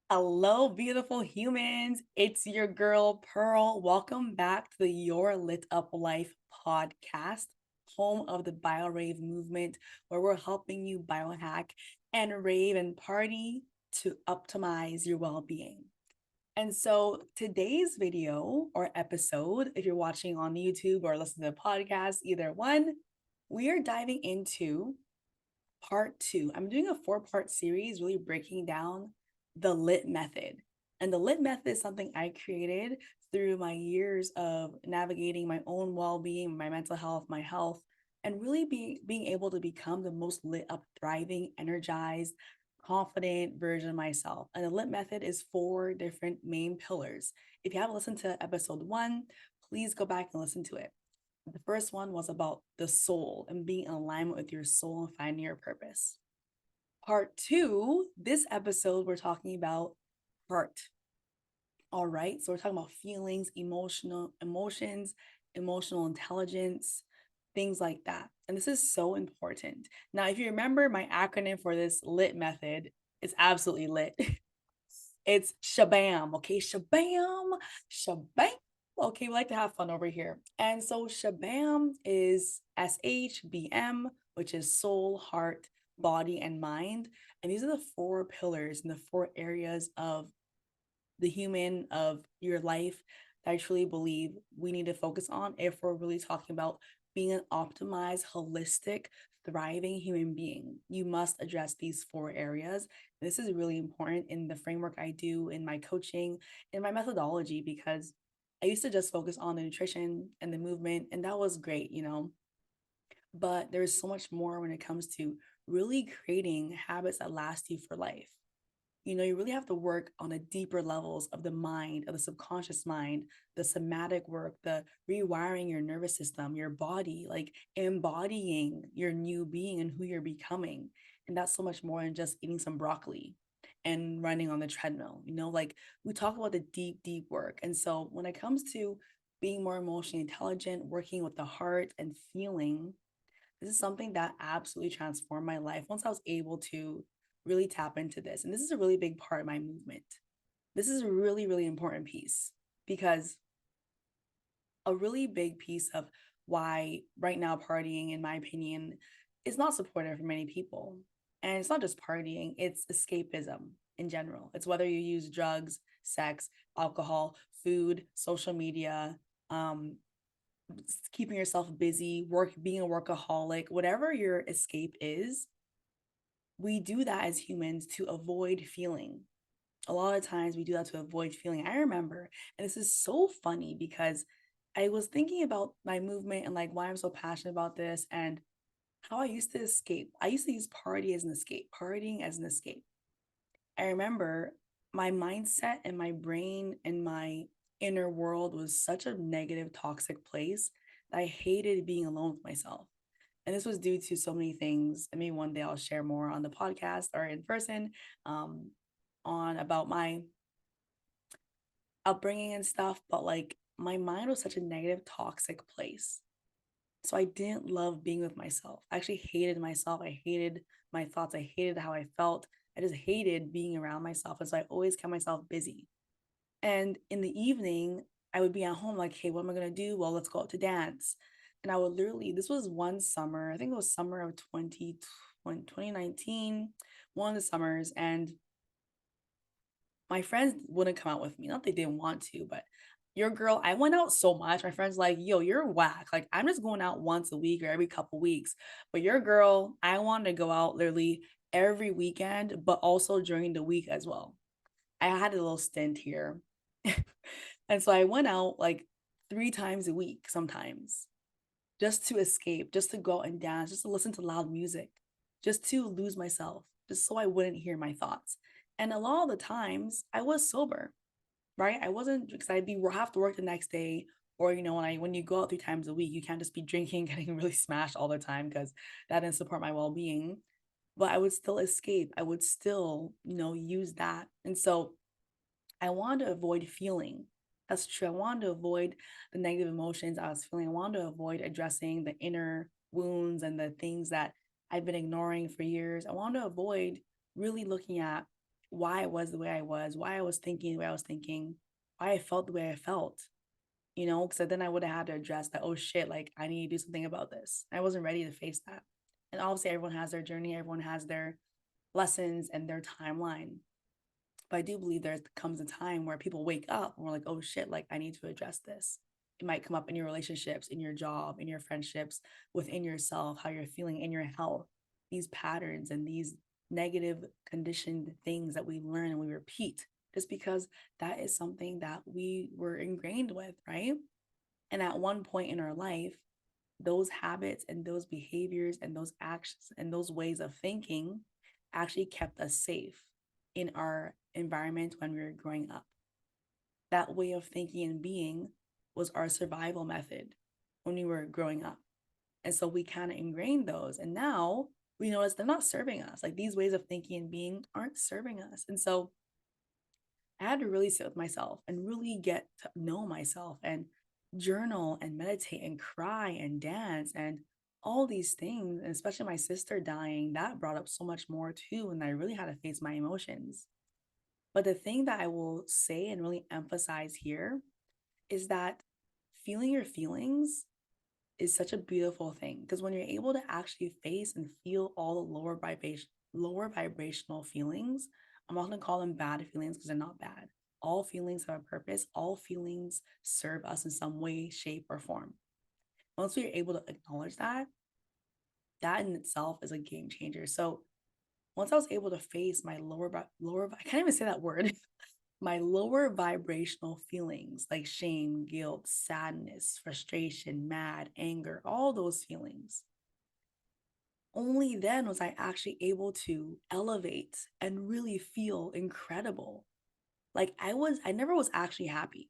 Hello, beautiful humans. It's your girl, Pearl. Welcome back to the Your Lit Up Life podcast, home of the BioRave movement, where we're helping you biohack and rave and party to optimize your well being. And so today's video or episode, if you're watching on YouTube or listening to the podcast, either one, we are diving into part two. I'm doing a four-part series, really breaking down the lit method. And the lit method is something I created through my years of navigating my own well-being, my mental health, my health, and really being able to become the most lit up, thriving, energized, confident version of myself. And the lit method is four different main pillars. If you haven't listened to episode one, please go back and listen to it. The first one was about the soul and being in alignment with your soul and finding your purpose. Part two, this episode, we're talking about heart. All right. So we're talking about feelings, emotions, emotional intelligence, things like that. And this is so important. Now, if you remember my acronym for this lit method, it's absolutely lit. It's shabam. Okay. Shabam. Shabam. Okay, we like to have fun over here. And so Shabam is SHBM, which is soul, heart, body, and mind. And these are the four pillars and the four areas of the human, of your life, that I truly believe we need to focus on if we're really talking about being an optimized, holistic, thriving human being. You must address these four areas. This is really important in the framework I do in my coaching, in my methodology, because I used to just focus on the nutrition and the movement, and that was great, but there's so much more when it comes to really creating habits that last you for life. You really have to work on the deeper levels of the mind, of the subconscious mind, the somatic work, the rewiring your nervous system, your body, like embodying your new being and who you're becoming. And that's so much more than just eating some broccoli and running on the treadmill. Like we talk about the deep, deep work. And so when it comes to being more emotionally intelligent, working with the heart and feeling, this is something that absolutely transformed my life once I was able to really tap into this. And this is a really big part of my movement. This is a really, really important piece because a really big piece of why right now partying, in my opinion, is not supportive for many people. And it's not just partying, it's escapism in general. It's whether you use drugs, sex, alcohol, food, social media, um, keeping yourself busy, being a workaholic, whatever your escape is, we do that as humans to avoid feeling. A lot of times we do that to avoid feeling. I remember, and this is so funny because I was thinking about my movement and like why I'm so passionate about this and how I used to escape. I used to use partying as an escape. I remember my mindset and my brain and my inner world was such a negative, toxic place that I hated being alone with myself. And this was due to so many things. And maybe one day I'll share more on the podcast or in person, um, on about my upbringing and stuff. But like my mind was such a negative, toxic place. So I didn't love being with myself. I actually hated myself. I hated my thoughts. I hated how I felt. I just hated being around myself. And so I always kept myself busy. And in the evening, I would be at home like, hey, what am I going to do? Well, let's go out to dance. And I would literally, this was one summer, I think it was summer of 2019, one of the summers. And my friends wouldn't come out with me. Not they didn't want to, but your girl, I went out so much. My friends like, yo, you're whack. Like I'm just going out once a week or every couple weeks. But your girl, I wanted to go out literally every weekend, but also during the week as well. I had a little stint here. And so I went out like 3 times a week sometimes just to escape, just to go out and dance, just to listen to loud music, just to lose myself, just so I wouldn't hear my thoughts. And a lot of the times I was sober, right? I wasn't because I'd be have to work the next day. Or when you go out 3 times a week, you can't just be drinking, getting really smashed all the time because that didn't support my well-being. But I would still escape. I would still, use that. And so I wanted to avoid feeling. That's true. I wanted to avoid the negative emotions I was feeling. I wanted to avoid addressing the inner wounds and the things that I've been ignoring for years. I wanted to avoid really looking at why I was the way I was, why I was thinking the way I was thinking, why I felt the way I felt, because then I would have had to address that, oh shit, like I need to do something about this. I wasn't ready to face that. And obviously, everyone has their journey, everyone has their lessons and their timeline. But I do believe there comes a time where people wake up and we're like, oh shit, like I need to address this. It might come up in your relationships, in your job, in your friendships, within yourself, how you're feeling in your health, these patterns and these negative conditioned things that we learn and we repeat just because that is something that we were ingrained with, right? And at one point in our life, those habits and those behaviors and those actions and those ways of thinking actually kept us safe in our environment when we were growing up. That way of thinking and being was our survival method when we were growing up. And so we kind of ingrained those. And now we notice they're not serving us. Like these ways of thinking and being aren't serving us. And so I had to really sit with myself and really get to know myself and journal and meditate and cry and dance and all these things. And especially my sister dying, that brought up so much more too. And I really had to face my emotions. But the thing that I will say and really emphasize here is that feeling your feelings is such a beautiful thing because when you're able to actually face and feel all the lower vibrational feelings, I'm not going to call them bad feelings because they're not bad. All feelings have a purpose. All feelings serve us in some way, shape, or form. Once we're able to acknowledge that, that in itself is a game changer. So once I was able to face my I can't even say that word, my lower vibrational feelings like shame, guilt, sadness, frustration, mad, anger, all those feelings. Only then was I actually able to elevate and really feel incredible. Like I never was actually happy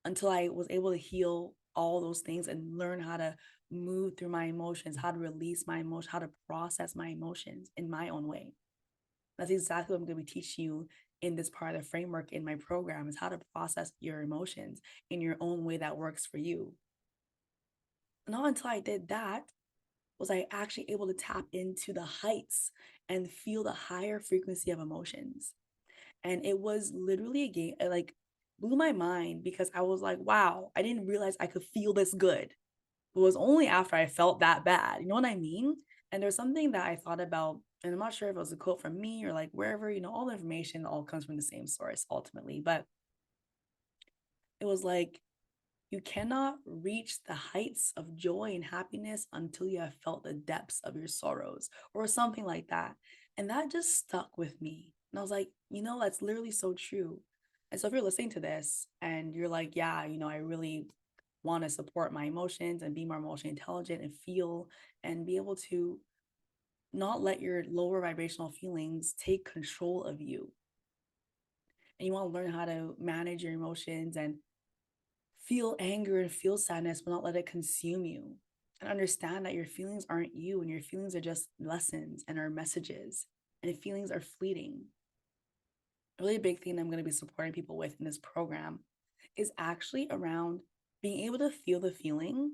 until I was able to heal all those things and learn how to move through my emotions, how to release my emotions, how to process my emotions in my own way. That's exactly what I'm going to be teaching you in this part of the framework in my program is how to process your emotions in your own way that works for you. Not until I did that was I actually able to tap into the heights and feel the higher frequency of emotions. And it was literally a game, it like blew my mind because I was like, wow, I didn't realize I could feel this good. It was only after I felt that bad. You know what I mean? And there's something that I thought about, and I'm not sure if it was a quote from me or like wherever, all the information all comes from the same source ultimately. But it was like, you cannot reach the heights of joy and happiness until you have felt the depths of your sorrows, or something like that. And that just stuck with me. And I was like, that's literally so true. And so if you're listening to this and you're like, yeah, I really want to support my emotions and be more emotionally intelligent and feel and be able to not let your lower vibrational feelings take control of you. And you want to learn how to manage your emotions and feel anger and feel sadness, but not let it consume you. And understand that your feelings aren't you, and your feelings are just lessons and are messages, and feelings are fleeting. A really big thing I'm going to be supporting people with in this program is actually around being able to feel the feeling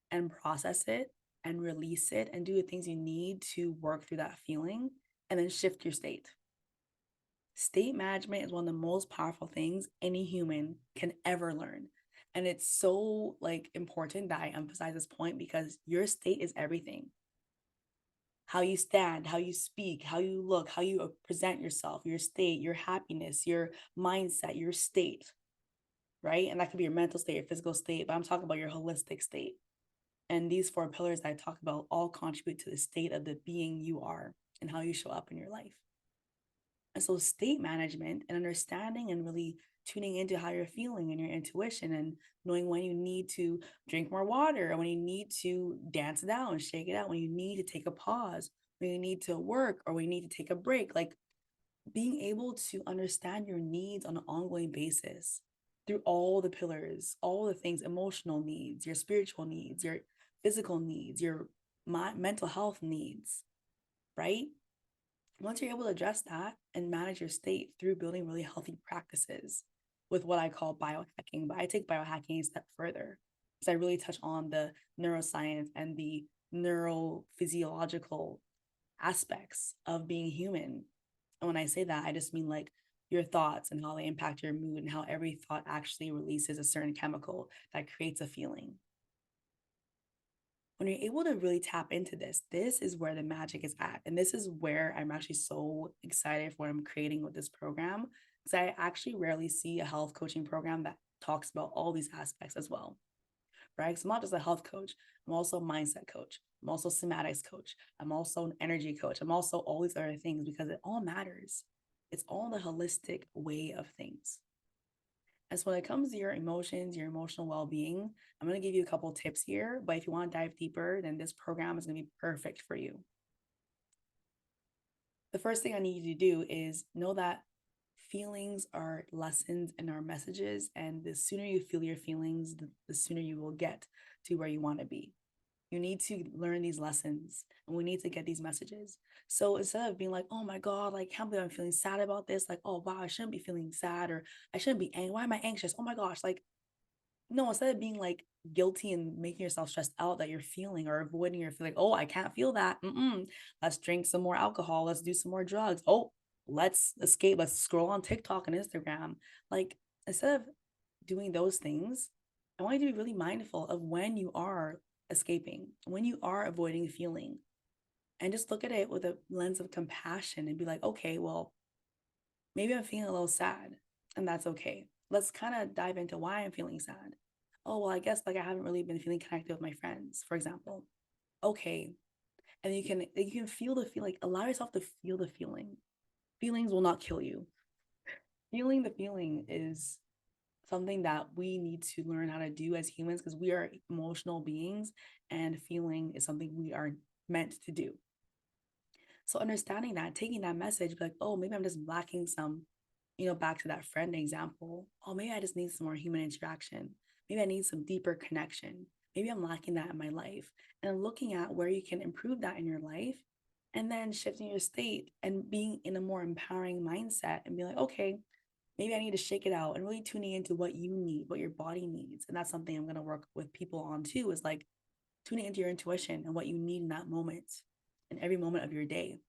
and process it and release it and do the things you need to work through that feeling and then shift your state. State management is one of the most powerful things any human can ever learn. And it's so important that I emphasize this point because your state is everything. How you stand, how you speak, how you look, how you present yourself, your state, your happiness, your mindset, your state, right? And that could be your mental state, your physical state, but I'm talking about your holistic state. And these 4 pillars that I talk about all contribute to the state of the being you are and how you show up in your life. And so state management and understanding and really tuning into how you're feeling and your intuition and knowing when you need to drink more water and when you need to dance it out and shake it out, when you need to take a pause, when you need to work or when you need to take a break, like being able to understand your needs on an ongoing basis through all the pillars, all the things, emotional needs, your spiritual needs, your physical needs, your mental health needs, right? Once you're able to address that and manage your state through building really healthy practices with what I call biohacking, but I take biohacking a step further because I really touch on the neuroscience and the neurophysiological aspects of being human And when I say that, I just mean like your thoughts and how they impact your mood and how every thought actually releases a certain chemical that creates a feeling. When you're able to really tap into this is where the magic is at. And this is where I'm actually so excited for what I'm creating with this program. Because I actually rarely see a health coaching program that talks about all these aspects as well, right? Because I'm not just a health coach, I'm also a mindset coach. I'm also a somatics coach. I'm also an energy coach. I'm also all these other things because it all matters. It's all the holistic way of things. And so when it comes to your emotions, your emotional well-being, I'm going to give you a couple of tips here, but if you want to dive deeper, then this program is going to be perfect for you. The first thing I need you to do is know that feelings are lessons in our messages, and the sooner you feel your feelings, the sooner you will get to where you want to be. You need to learn these lessons and we need to get these messages. So instead of being like, oh my God, like, can't believe I'm feeling sad about this, like, oh wow, I shouldn't be feeling sad, or I shouldn't be angry. Why am I anxious? Oh my gosh, like, no, instead of being like guilty and making yourself stressed out that you're feeling or avoiding your feeling, oh, I can't feel that. Let's drink some more alcohol. Let's do some more drugs. Oh, let's escape. Let's scroll on TikTok and Instagram. Like, instead of doing those things, I want you to be really mindful of when you are escaping, when you are avoiding feeling, and just look at it with a lens of compassion and be like, okay, well, maybe I'm feeling a little sad, and that's okay. Let's kind of dive into why I'm feeling sad. Oh, well, I guess like I haven't really been feeling connected with my friends, for example. Okay. And you can feel the feel, like allow yourself to feel the feeling. Feelings will not kill you. Feeling the feeling is something that we need to learn how to do as humans because we are emotional beings and feeling is something we are meant to do. So understanding that, taking that message, be like, oh, maybe I'm just lacking some, back to that friend example. Oh, maybe I just need some more human interaction. Maybe I need some deeper connection. Maybe I'm lacking that in my life. And looking at where you can improve that in your life and then shifting your state and being in a more empowering mindset and be like, okay, maybe I need to shake it out and really tuning into what you need, what your body needs. And that's something I'm going to work with people on too, is like tuning into your intuition and what you need in that moment, in every moment of your day.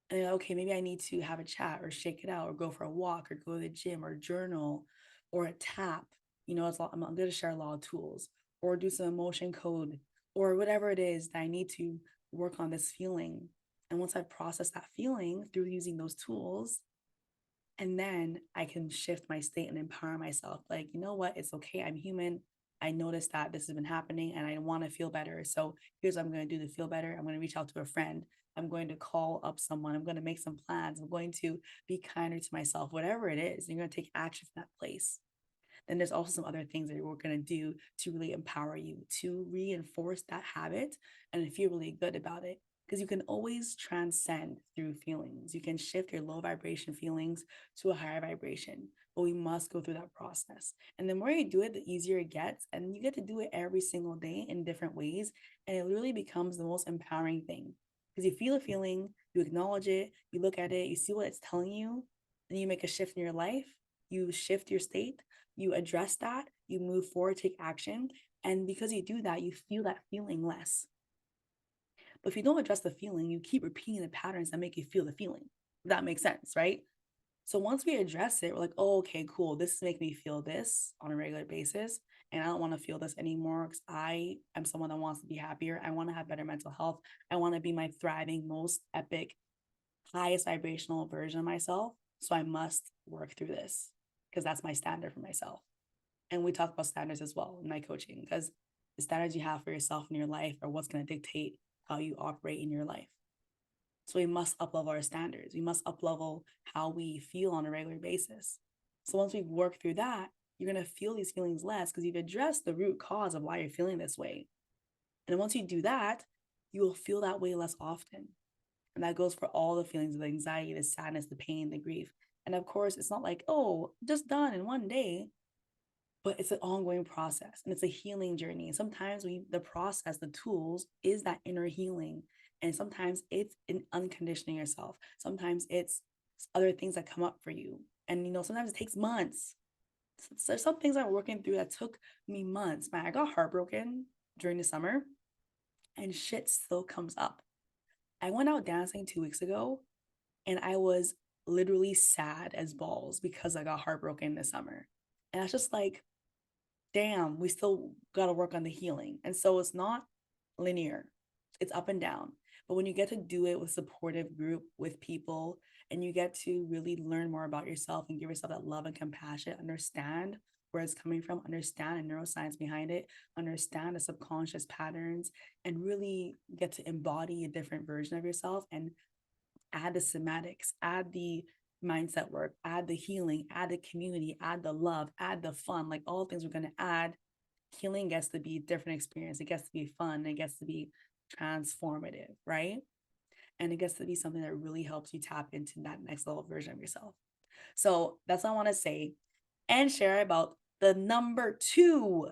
And okay, maybe I need to have a chat or shake it out or go for a walk or go to the gym or journal or a tap. I'm going to share a lot of tools or do some emotion code or whatever it is that I need to work on this feeling. And once I process that feeling through using those tools, and then I can shift my state and empower myself. Like, you know what? It's okay. I'm human. I noticed that this has been happening and I want to feel better. So here's what I'm going to do to feel better. I'm going to reach out to a friend. I'm going to call up someone. I'm going to make some plans. I'm going to be kinder to myself, whatever it is. You're going to take action from that place. Then there's also some other things that we're going to do to really empower you, to reinforce that habit and feel really good about it. Because you can always transcend through feelings. You can shift your low vibration feelings to a higher vibration, but we must go through that process. And the more you do it, the easier it gets. And you get to do it every single day in different ways. And it really becomes the most empowering thing. Because you feel a feeling, you acknowledge it, you look at it, you see what it's telling you, and you make a shift in your life, you shift your state, you address that, you move forward, take action. And because you do that, you feel that feeling less. But if you don't address the feeling, you keep repeating the patterns that make you feel the feeling. That makes sense, right? So once we address it, we're like, oh, okay, cool. This is making me feel this on a regular basis. And I don't want to feel this anymore because I am someone that wants to be happier. I want to have better mental health. I want to be my thriving, most epic, highest vibrational version of myself. So I must work through this because that's my standard for myself. And we talk about standards as well in my coaching because the standards you have for yourself in your life are what's going to dictate how you operate in your life. So we must uplevel our standards. We must uplevel how we feel on a regular basis. So once we work through that, you're going to feel these feelings less because you've addressed the root cause of why you're feeling this way. And then once you do that, you will feel that way less often. And that goes for all the feelings of the anxiety, the sadness, the pain, the grief. And of course, it's not like, oh, just done in one day, but it's an ongoing process and it's a healing journey. And sometimes the process, the tools is that inner healing. And sometimes it's in unconditioning yourself. Sometimes it's other things that come up for you. And, sometimes it takes months. So there's some things I'm working through that took me months. Man, I got heartbroken during the summer and shit still comes up. I went out dancing 2 weeks ago And I was literally sad as balls because I got heartbroken this summer. And I was just like, damn, we still got to work on the healing. And so it's not linear, it's up and down. But when you get to do it with supportive group, with people, and you get to really learn more about yourself and give yourself that love and compassion, understand where it's coming from, understand the neuroscience behind it, understand the subconscious patterns, and really get to embody a different version of yourself and add the somatics, add the mindset work, add the healing, add the community, add the love, add the fun, like all things we're going to add. Healing gets to be a different experience. It gets to be fun. It gets to be transformative, right? And it gets to be something that really helps you tap into that next level version of yourself. So that's what I want to say and share about the number 2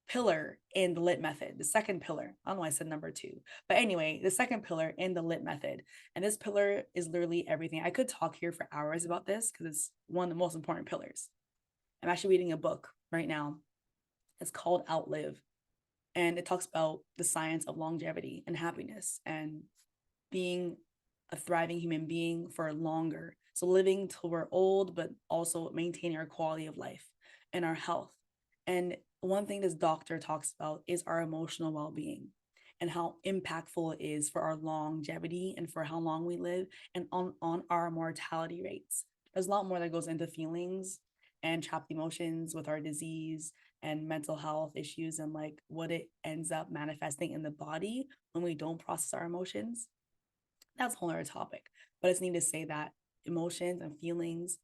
pillar in the LIT method, the second pillar. I don't know why I said number 2, but anyway, the second pillar in the LIT method. And this pillar is literally everything. I could talk here for hours about this because it's one of the most important pillars. I'm actually reading a book right now. It's called Outlive, and it talks about the science of longevity and happiness and being a thriving human being for longer. So living till we're old, but also maintaining our quality of life and our health. And one thing this doctor talks about is our emotional well-being and how impactful it is for our longevity and for how long we live and on our mortality rates. There's a lot more that goes into feelings and trapped emotions with our disease and mental health issues and like what it ends up manifesting in the body when we don't process our emotions. That's a whole other topic, but it's need to say that emotions and feelings,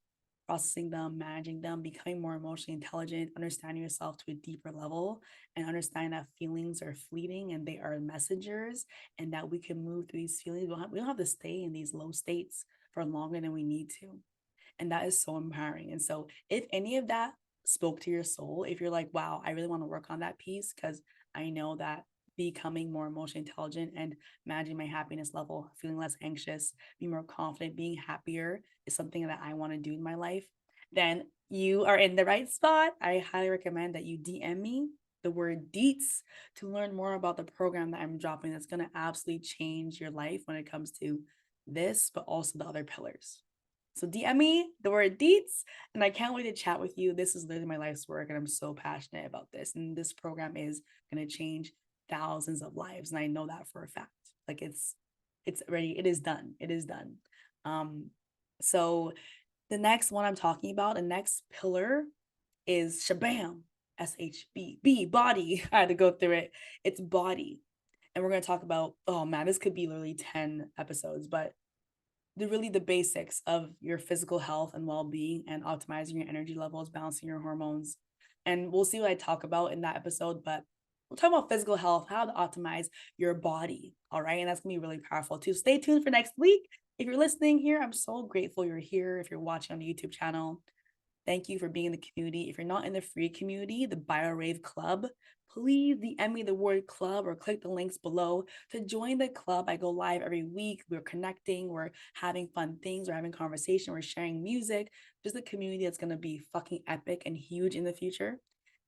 processing them, managing them, becoming more emotionally intelligent, understanding yourself to a deeper level, and understanding that feelings are fleeting and they are messengers, and that we can move through these feelings. We don't have to stay in these low states for longer than we need to. And that is so empowering. And so if any of that spoke to your soul, if you're like, wow, I really want to work on that piece, because I know that becoming more emotionally intelligent and managing my happiness level, feeling less anxious, being more confident, being happier is something that I want to do in my life, then you are in the right spot. I highly recommend that you DM me the word deets to learn more about the program that I'm dropping that's going to absolutely change your life when it comes to this, but also the other pillars. So DM me the word deets, and I can't wait to chat with you. This is literally my life's work, and I'm so passionate about this. And this program is going to change thousands of lives, and I know that for a fact. Like it's ready. It is done. It is done. So the next one I'm talking about, the next pillar is shabam, SHB, body. I had to go through it. It's body. And we're going to talk about, oh man, this could be literally 10 episodes, but the basics of your physical health and well-being and optimizing your energy levels, balancing your hormones. And we'll see what I talk about in that episode, but we'll talk about physical health, how to optimize your body. All right. And that's gonna be really powerful too. Stay tuned for next week. If you're listening here, I'm so grateful you're here. If you're watching on the YouTube channel, thank you for being in the community. If you're not in the free community, the BioRave Club, please DM me the word club or click the links below to join the club. I go live every week. We're connecting, we're having fun things, we're having conversation, we're sharing music. Just a community that's going to be fucking epic and huge in the future.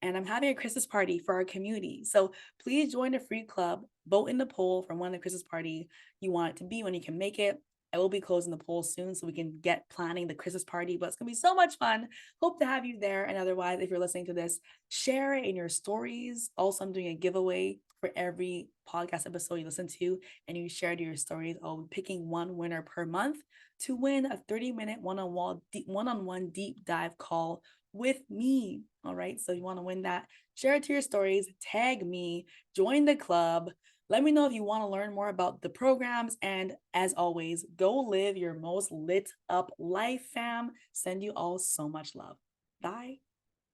And I'm having a Christmas party for our community. So please join the free club, vote in the poll for when the Christmas party you want it to be, when you can make it. I will be closing the poll soon so we can get planning the Christmas party, but it's going to be so much fun. Hope to have you there. And otherwise, if you're listening to this, share it in your stories. Also, I'm doing a giveaway for every podcast episode you listen to and you share your stories. I'll be picking one winner per month to win a 30-minute one-on-one deep dive call with me. All right. So you want to win that, share it to your stories, tag me, join the club. Let me know if you want to learn more about the programs. And as always, go live your most lit up life, fam. Send you all so much love. Bye.